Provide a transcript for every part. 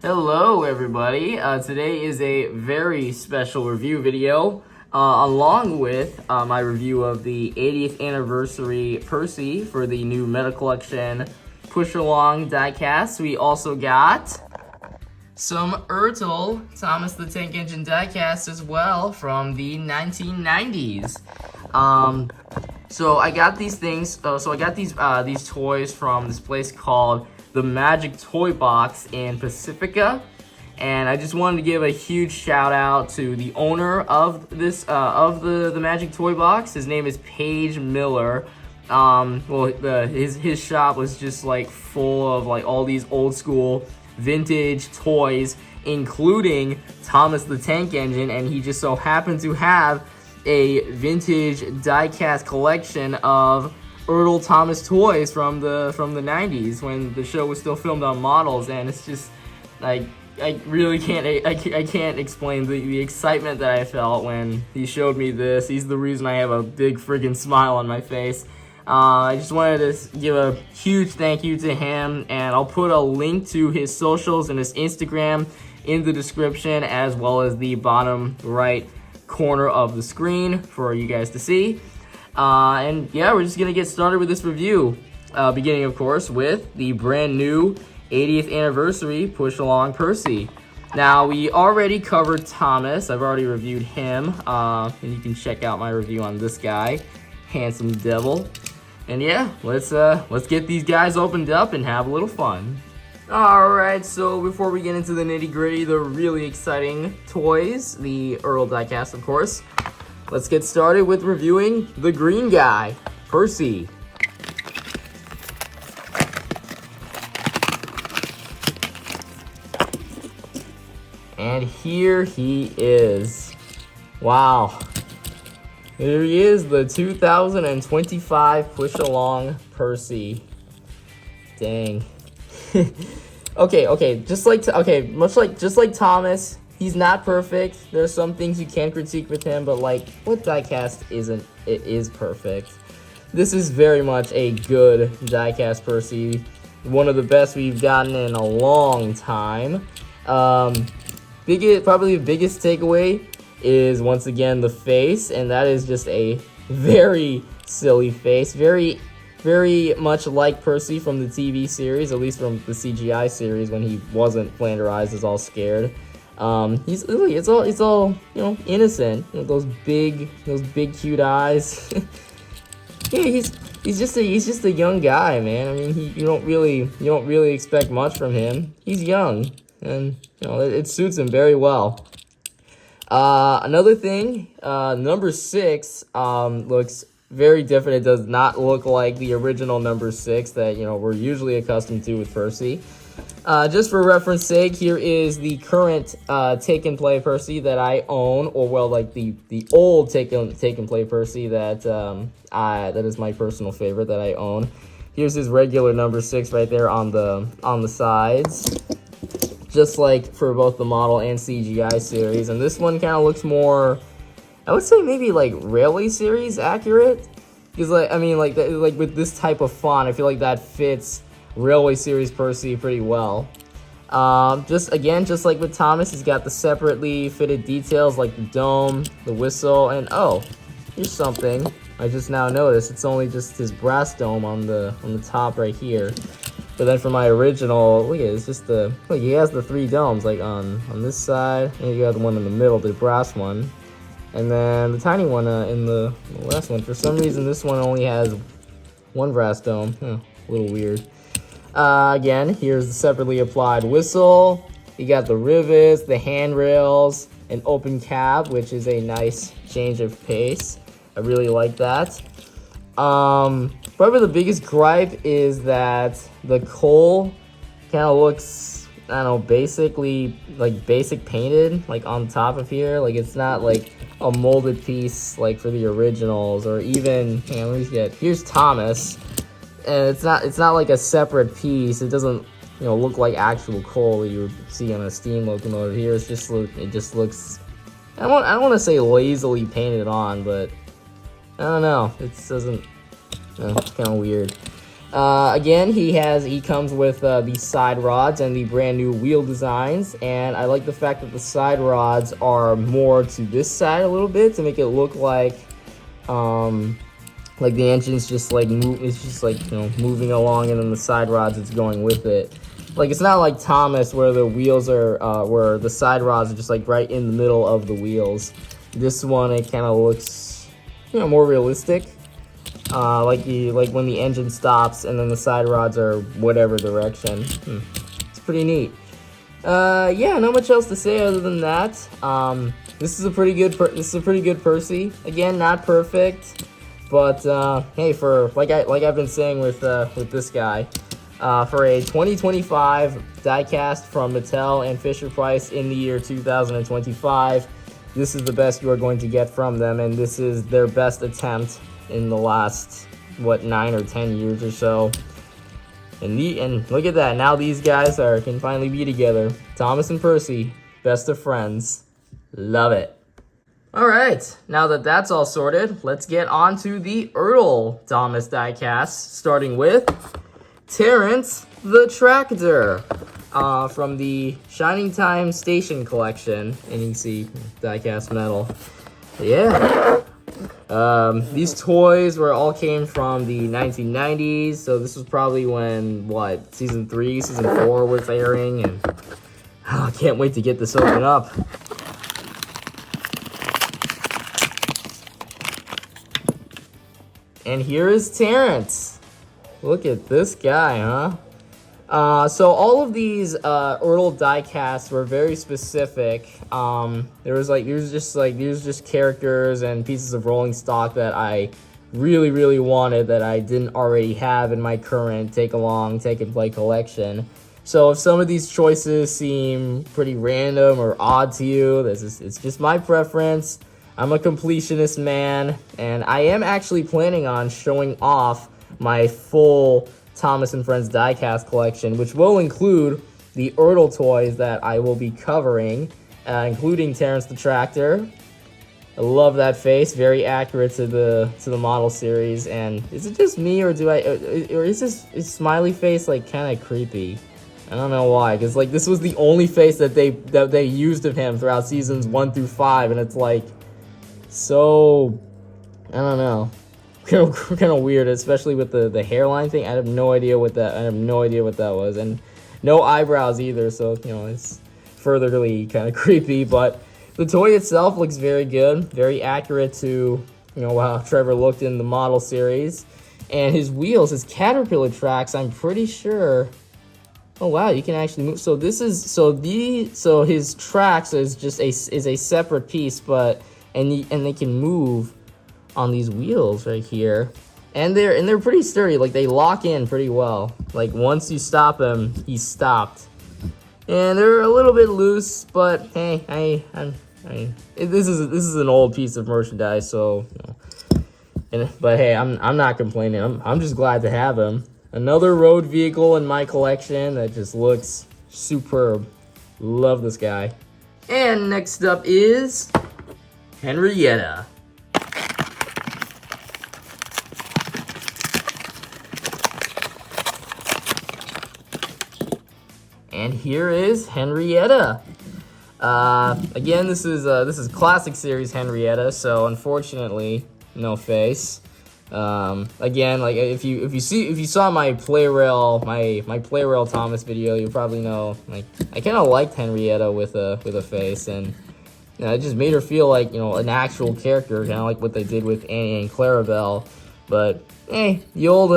Hello everybody, today is a very special review video along with my review of the 80th anniversary Percy for the new Meta Collection Push Along diecast. We also got some ETRL Thomas the Tank Engine diecast as well from the 1990s. So I got these things, I got these toys from this place called the Magic Toy Box in Pacifica, and I just wanted to give a huge shout out to the owner of this the Magic Toy Box. His name is Paige Miller. His shop was just like full of like all these old school vintage toys, including Thomas the Tank Engine, and he just so happened to have a vintage diecast collection of ETRL Thomas toys from the 90s when the show was still filmed on models. And it's just like I really can't explain the excitement that I felt when he showed me this. He's the reason I have a big friggin' smile on my face. I just wanted to give a huge thank you to him, and I'll put a link to his socials and his Instagram in the description, as well as the bottom right corner of the screen for you guys to see. And yeah, we're just gonna get started with this review, beginning of course with the brand new 80th anniversary Push Along Percy. Now, we already covered Thomas. I've already reviewed him, and you can check out my review on this guy, Handsome Devil. And yeah, let's get these guys opened up and have a little fun. Alright, so before we get into the nitty-gritty, the really exciting toys, the ETRL diecast of course, let's get started with reviewing the green guy, Percy. And here he is. Wow. Here he is, the 2025 Push Along Percy. Dang. Okay, just like Thomas, he's not perfect. There's some things you can critique with him, but like, what diecast isn't? It is perfect. This is very much a good diecast Percy. One of the best we've gotten in a long time. Probably the biggest takeaway is once again the face, and that is just a very silly face. Very much like Percy from the TV series, at least from the CGI series when he wasn't flanderized as all scared. It's all innocent. Those big cute eyes. Yeah, he's just a young guy, man. I mean, you don't really expect much from him. He's young, and it suits him very well. Another thing, number 6 looks very different. It does not look like the original number 6 that we're usually accustomed to with Percy. Just for reference sake, here is the current Take and Play Percy that I own, or well, like the old Take and Play Percy that that is my personal favorite that I own. Here's his regular number 6 right there on the sides, just like for both the model and CGI series. And this one kind of looks more, I would say maybe like Railway series accurate, because like with this type of font, I feel like that fits Railway series Percy pretty well. Just like with Thomas, he's got the separately fitted details like the dome, the whistle, and oh, here's something I just now noticed. It's only just his brass dome on the top right here. But then for my original, look at it, it's just he has the 3 domes like on this side, and you got the one in the middle, the brass one. And then the tiny one in the last one. For some reason, this one only has 1 brass dome. A little weird. Again, here's the separately applied whistle. You got the rivets, the handrails, an open cap, which is a nice change of pace. I really like that. Probably the biggest gripe is that the coal kind of looks, I don't know, basically like basic painted, like on top of here. Like it's not like a molded piece like for the originals, or even, here's Thomas, and it's not like a separate piece. It doesn't look like actual coal that you would see on a steam locomotive. Here it just looks, I don't want to say lazily painted on, but I don't know, it doesn't, it's kind of weird. Again, he comes with the side rods and the brand new wheel designs, and I like the fact that the side rods are more to this side a little bit to make it look like the engine's just like it's just like, you know, moving along, and then the side rods it's going with it. Like, it's not like Thomas where the wheels are where the side rods are just like right in the middle of the wheels. This one, it kind of looks, you know, more realistic. Like when the engine stops and then the side rods are whatever direction. It's pretty neat. Yeah, not much else to say other than that. This is a pretty good Percy. Again, not perfect, but hey, for like I've been saying with this guy, for a 2025 diecast from Mattel and Fisher-Price in the year 2025, this is the best you are going to get from them, and this is their best attempt in the last, what, 9 or 10 years or so. And look at that, now these guys can finally be together. Thomas and Percy, best of friends. Love it. Alright, now that that's all sorted, let's get on to the ETRL Thomas diecast, starting with Terrence the Tractor, from the Shining Time Station collection. And you can see diecast metal. Yeah. These toys all came from the 1990s, so this was probably when, what, season 3, season 4 was airing, and I can't wait to get this open up. And here is Terrence. Look at this guy, huh? So all of these ETRL diecasts were very specific. There's just characters and pieces of rolling stock that I really, really wanted that I didn't already have in my current take and play collection. So if some of these choices seem pretty random or odd to you, it's just my preference. I'm a completionist man, and I am actually planning on showing off my full Thomas and Friends diecast collection, which will include the ETRL toys that I will be covering, including Terrence the Tractor. I love that face, very accurate to the model series. And is it just me, or is this smiley face like kind of creepy? I don't know why, because like this was the only face that they used of him throughout seasons 1 through 5, and it's like so, I don't know. Kind of weird, especially with the hairline thing. I have no idea what that was, and no eyebrows either. So, you know, it's furtherly kind of creepy. But the toy itself looks very good, very accurate to, you know, how Trevor looked in the model series. And his wheels, his caterpillar tracks, I'm pretty sure. Oh wow, you can actually move. So his tracks is just a separate piece, but and they can move on these wheels right here, and they're pretty sturdy. Like, they lock in pretty well. Like, once you stop him, he's stopped. And they're a little bit loose, but hey, this is an old piece of merchandise, so, you know. But hey, I'm not complaining. I'm just glad to have him. Another road vehicle in my collection that just looks superb. Love this guy. And next up is Henrietta. And here is Henrietta. Again, this is classic series Henrietta, so unfortunately, no face. Again, like if you saw my Playrail Playrail Thomas video, you probably know, like, I kind of liked Henrietta with a face, and you know, it just made her feel like, you know, an actual character, kind of like what they did with Annie and Clarabelle. But hey, the old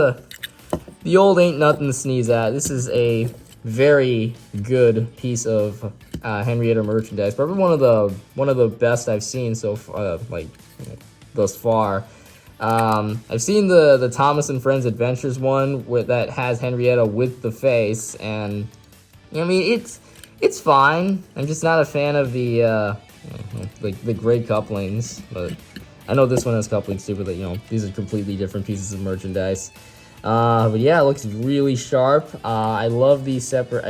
ain't nothing to sneeze at. This is a very good piece of Henrietta merchandise, probably one of the best I've seen so far, like, you know, thus far. I've seen the Thomas and Friends Adventures one that has Henrietta with the face, and I mean, it's fine. I'm just not a fan of the gray couplings, but I know this one has couplings too, but you know, these are completely different pieces of merchandise. But yeah, it looks really sharp. I love the separate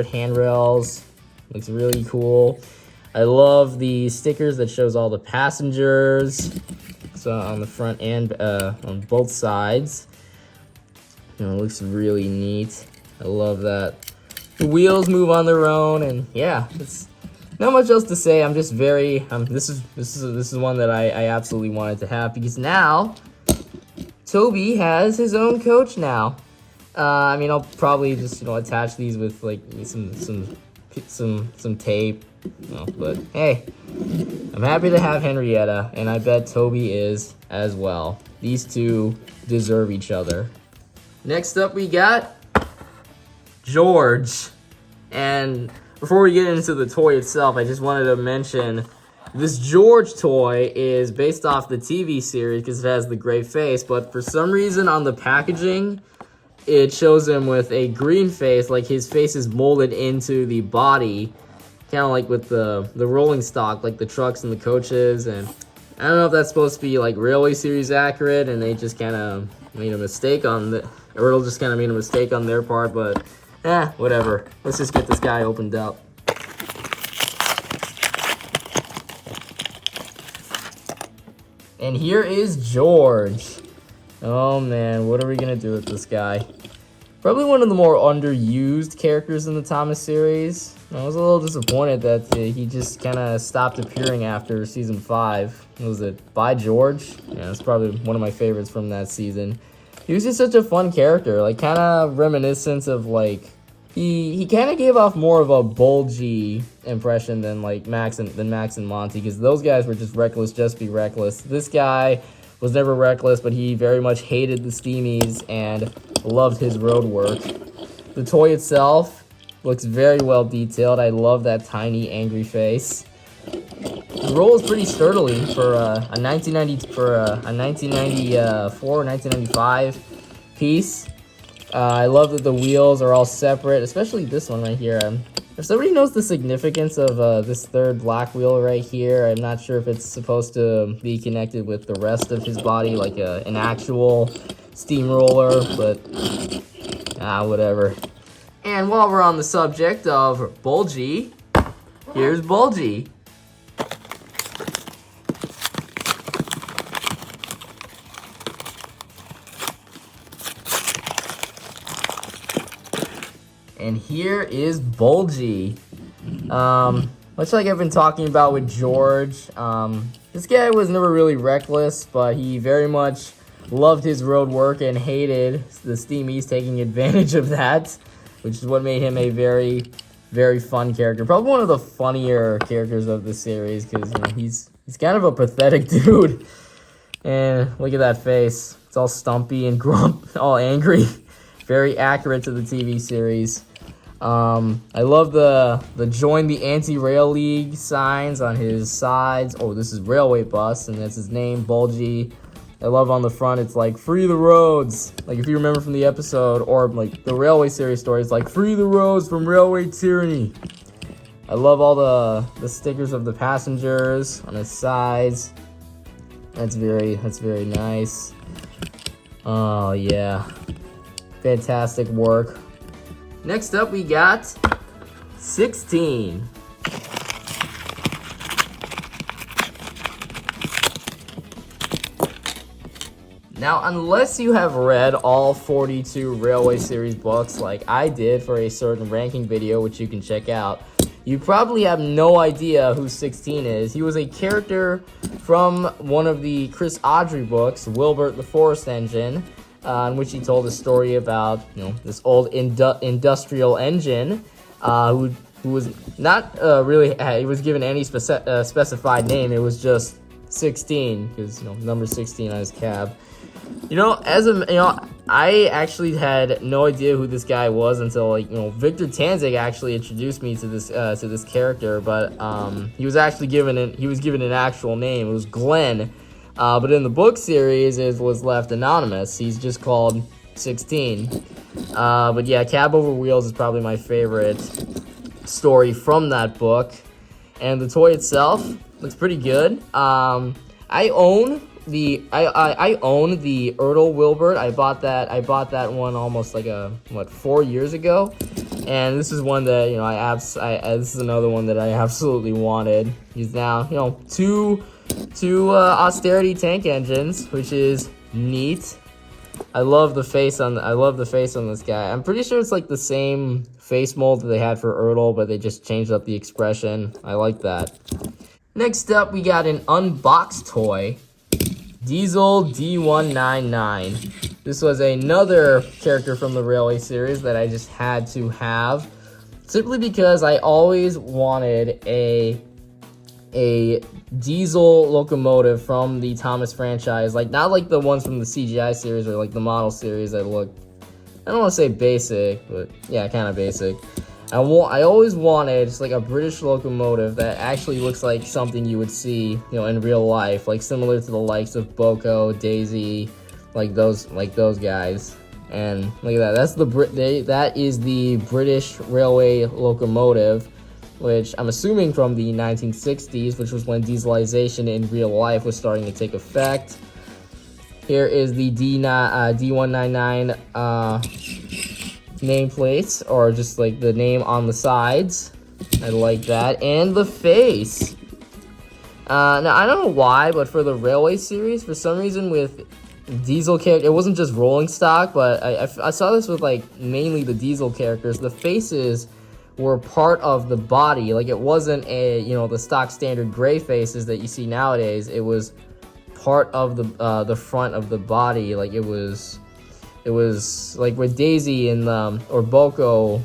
handrails. Looks really cool. I love the stickers that shows all the passengers. So on the front and on both sides. You know, it looks really neat. I love that. The wheels move on their own, and yeah, it's not much else to say. I'm just very this is one that I absolutely wanted to have, because now Toby has his own coach now. I mean, I'll probably just, you know, attach these with like some tape, you know, but hey, I'm happy to have Henrietta, and I bet Toby is as well. These two deserve each other. Next up, we got George. And before we get into the toy itself, I just wanted to mention this George toy is based off the TV series because it has the gray face, but for some reason on the packaging, it shows him with a green face, like his face is molded into the body, kind of like with the rolling stock, like the trucks and the coaches. And I don't know if that's supposed to be like Railway Series accurate, and they just kind of made a mistake on the, or it'll just kind of made a mistake on their part, but whatever. Let's just get this guy opened up. And here is George. Oh man, what are we gonna do with this guy? Probably one of the more underused characters in the Thomas series. I was a little disappointed that he just kind of stopped appearing after season 5. What was it? By George? Yeah, that's probably one of my favorites from that season. He was just such a fun character, like kind of reminiscent of like, he kind of gave off more of a Bulgy impression than like Max and Monty, because those guys were just reckless, just be reckless. This guy was never reckless, but he very much hated the Steamies and loved his road work. The toy itself looks very well detailed. I love that tiny angry face. The roll is pretty sturdily for a 1994, 1995 piece. I love that the wheels are all separate, especially this one right here. If somebody knows the significance of this third black wheel right here, I'm not sure if it's supposed to be connected with the rest of his body, like an actual steamroller, but whatever. And while we're on the subject of Bulgy, here's Bulgy. And here is Bulgy. Much like I've been talking about with George, this guy was never really reckless, but he very much loved his road work and hated the Steamies taking advantage of that, which is what made him a very, very fun character. Probably one of the funnier characters of the series, because you know, he's kind of a pathetic dude. And look at that face. It's all stumpy and all angry. Very accurate to the TV series. I love the join the anti-rail league signs on his sides. Oh, this is Railway Bus, and that's his name, Bulgy. I love on the front, it's like, free the roads. Like, if you remember from the episode, or like the Railway series stories, like, free the roads from railway tyranny. I love all the stickers of the passengers on his sides. That's very nice. Oh, yeah. Fantastic work. Next up, we got 16. Now, unless you have read all 42 Railway Series books like I did for a certain ranking video, which you can check out, you probably have no idea who 16 is. He was a character from one of the Chris Audrey books, Wilbert the Forest Engine, in which he told a story about, you know, this old industrial engine, who was not really, he was given any specified name. It was just 16, because, you know, number 16 on his cab. You know, I actually had no idea who this guy was until, like, you know, Victor Tanzig actually introduced me to this character, but he was actually given an actual name. It was Glenn. But in the book series, it was left anonymous. He's just called 16. But yeah, Cab Over Wheels is probably my favorite story from that book. And the toy itself looks pretty good. I own the Ertl Wilbert. I bought that one almost like 4 years ago. And this is one that, you know, this is another one that I absolutely wanted. He's now, you know, two austerity tank engines, which is neat. I love the face on this guy. I'm pretty sure it's like the same face mold that they had for Ertl, but they just changed up the expression. I like that. Next up, we got an unboxed toy, Diesel D199. This was another character from the Railway series that I just had to have, simply because I always wanted a diesel locomotive from the Thomas franchise, like not like the ones from the CGI series or like the model series that look, I don't want to say basic, but yeah, kind of basic. I always wanted just like a British locomotive that actually looks like something you would see, you know, in real life, like similar to the likes of Boko, Daisy, like those guys. And look at that. That is the British Railway locomotive, which I'm assuming from the 1960s, which was when dieselization in real life was starting to take effect. Here is the D199 nameplates, or just like the name on the sides. I like that. And the face. Now, I don't know why, but for the Railway series, for some reason with diesel character, it wasn't just rolling stock, but I saw this with like mainly the diesel characters. The faces were part of the body. Like, it wasn't the stock standard gray faces that you see nowadays. It was part of the front of the body. Like, it was like with Daisy and or Boko,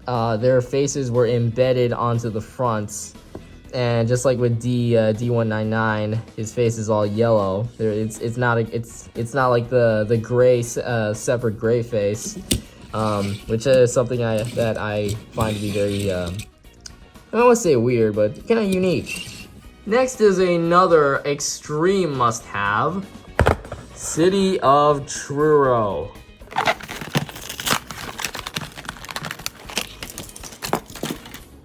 their faces were embedded onto the fronts. And just like with D199, his face is all yellow. It's not like the gray separate gray face, which is something that I find to be very I don't want to say weird, but kind of unique. Next is another extreme must-have, City of Truro.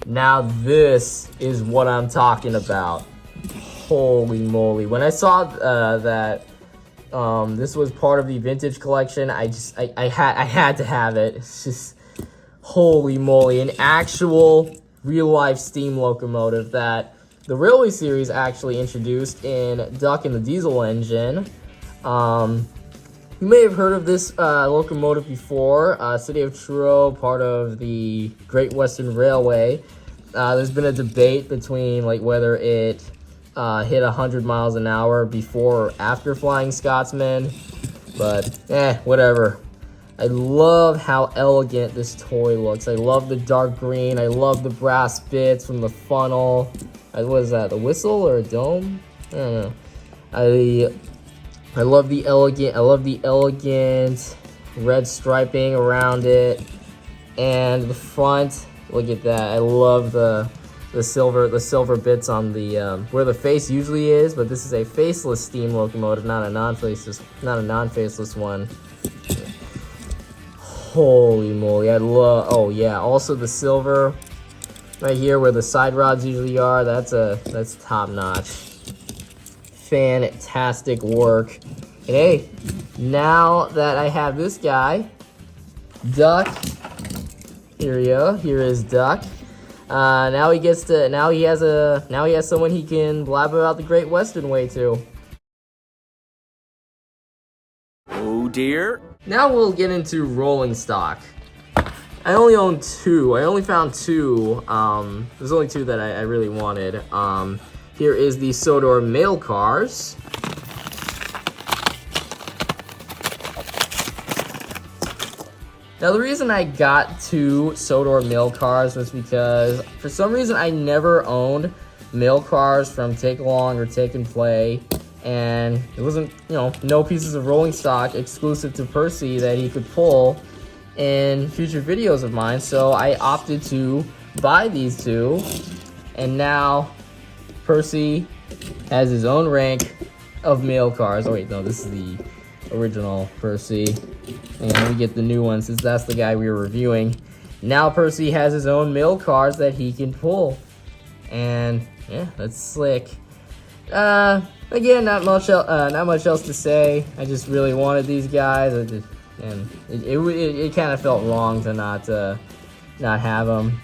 Now this is what I'm talking about. Holy moly. When I saw that this was part of the vintage collection, I had to have it. It's just, holy moly, an actual real life steam locomotive that the Railway series actually introduced in Duck and the Diesel Engine. You may have heard of this locomotive before. City of Truro, part of the Great Western Railway. There's been a debate between like whether it hit 100 miles an hour before or after Flying Scotsman, but whatever. I love how elegant this toy looks. I love the dark green. I love the brass bits from the funnel. What is that, the whistle or a dome? I don't know. I love the elegant red striping around it, and the front. Look at that! I love the silver bits on the where the face usually is, but this is a faceless steam locomotive, not a non-faceless one. Holy moly! I love. Oh yeah! Also the silver right here where the side rods usually are. That's top notch. Fantastic work. And hey, now that I have this guy, Duck. Here we go. Here is Duck. Now he has someone he can blab about the Great Western Way to. Oh dear. Now we'll get into rolling stock. I only own two. I only found two. There's only two that I really wanted. Here is the Sodor mail cars. Now, the reason I got two Sodor mail cars was because, for some reason, I never owned mail cars from Take Along or Take and Play, and it wasn't, no pieces of rolling stock exclusive to Percy that he could pull in future videos of mine, so I opted to buy these two, and now Percy has his own rank of mail cars. Oh wait, no, this is the original Percy. And we get the new one since that's the guy we were reviewing. Now Percy has his own mail cars that he can pull. And yeah, that's slick. Again, not much else to say. I just really wanted these guys, and it kind of felt wrong to not have them.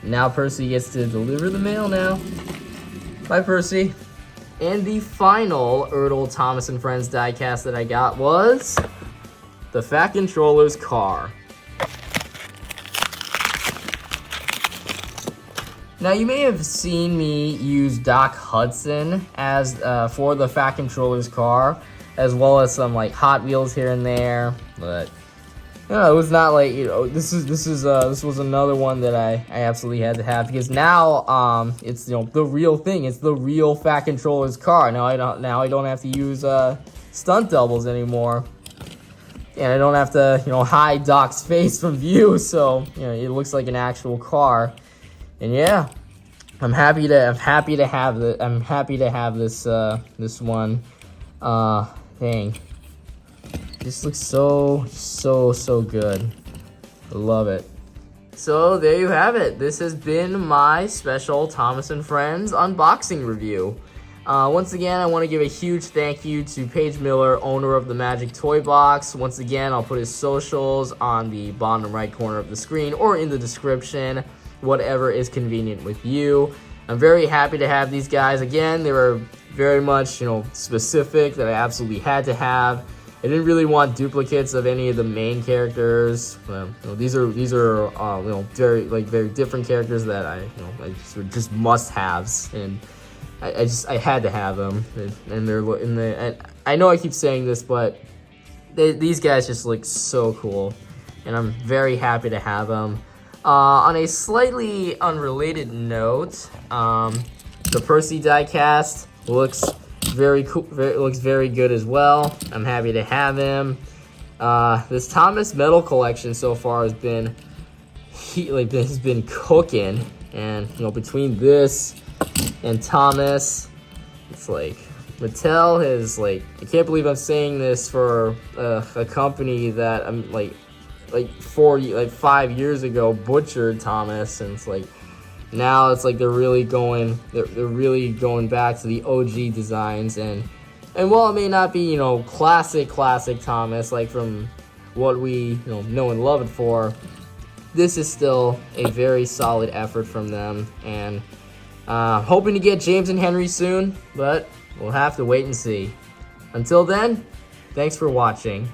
Now Percy gets to deliver the mail now. Bye, Percy. And the final Ertl, Thomas and Friends diecast that I got was the Fat Controller's car. Now, you may have seen me use Doc Hudson as for the Fat Controller's car, as well as some like Hot Wheels here and there, but it was not like, this was another one that I absolutely had to have, because now it's the real thing. It's the real Fat Controller's car. Now I don't have to use stunt doubles anymore, and I don't have to hide Doc's face from view, so it looks like an actual car. And yeah, I'm happy to have this this one. Dang. This looks so good. I love it. So there you have it. This has been my special Thomas and Friends unboxing review. Once again, I want to give a huge thank you to Paige Miller, owner of the Magic Toy Box. Once again, I'll put his socials on the bottom right corner of the screen or in the description, whatever is convenient with you. I'm very happy to have these guys. Again, they were very much, specific, that I absolutely had to have. I didn't really want duplicates of any of the main characters. These are very different characters that I just must-haves, and I had to have them. And I know I keep saying this, but these guys just look so cool, and I'm very happy to have them. On a slightly unrelated note, the Percy diecast looks very cool. Looks very good as well. I'm happy to have him. This Thomas Metal collection so far has been cooking, and between this and Thomas, it's like Mattel has I can't believe I'm saying this for a company that I'm 5 years ago butchered Thomas, and it's now it's they're really going back to the OG designs, and while it may not be classic Thomas from what we know and love it for, this is still a very solid effort from them, and hoping to get James and Henry soon, but we'll have to wait and see. Until then, thanks for watching.